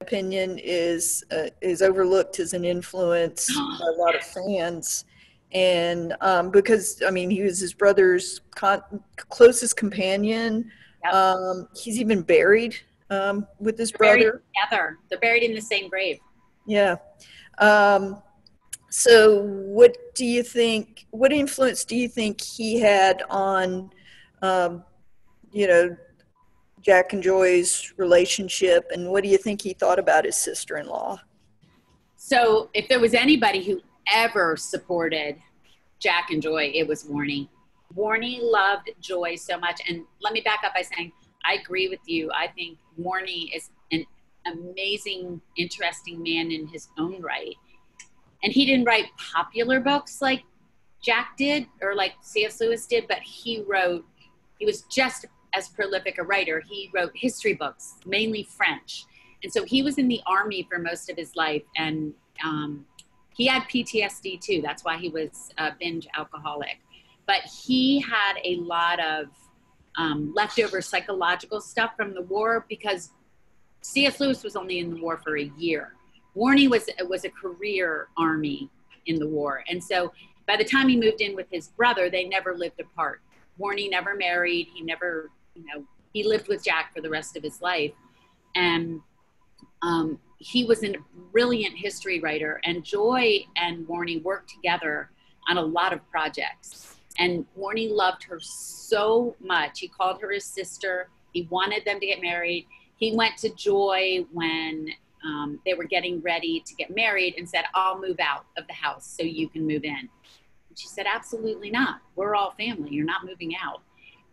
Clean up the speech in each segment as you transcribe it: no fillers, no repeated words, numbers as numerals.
opinion, is overlooked as an influence by a lot of fans. And because, I mean, he was his brother's closest companion. Yep. He's even buried with his They're buried brother. together. They're buried in the same grave. Yeah. So what do you think, what influence do you think he had on, um, you know, Jack and Joy's relationship, and what do you think he thought about his sister-in-law? So if there was anybody who ever supported Jack and Joy, it was Warnie. Warnie loved Joy so much. And let me back up by saying, I agree with you. I think Warnie is an amazing, interesting man in his own right. And he didn't write popular books like Jack did or like C.S. Lewis did, but he was just as prolific a writer. He wrote history books, mainly French. And so he was in the army for most of his life. And he had PTSD too. That's why he was a binge alcoholic. But he had a lot of leftover psychological stuff from the war because C.S. Lewis was only in the war for a year. Warnie was a career army in the war. And so by the time he moved in with his brother, they never lived apart. Warnie never married. He never, he lived with Jack for the rest of his life. And he was a brilliant history writer. And Joy and Warnie worked together on a lot of projects. And Warnie loved her so much. He called her his sister. He wanted them to get married. He went to Joy when they were getting ready to get married and said, I'll move out of the house so you can move in. And she said, absolutely not. We're all family. You're not moving out.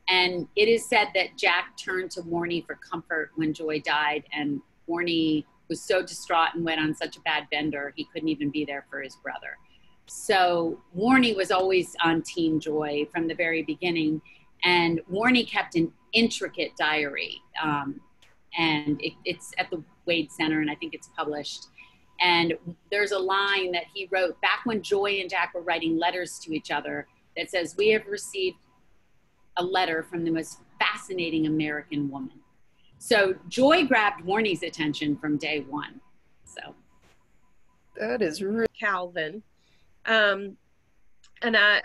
And it is said that Jack turned to Warnie for comfort when Joy died. And Warnie was so distraught and went on such a bad bender, he couldn't even be there for his brother. So Warnie was always on Team Joy from the very beginning. And Warnie kept an intricate diary. And it's at the Wade Center, and I think it's published. And there's a line that he wrote back when Joy and Jack were writing letters to each other that says, we have received a letter from the most fascinating American woman. So Joy grabbed Warnie's attention from day one. So that is really Calvin. And I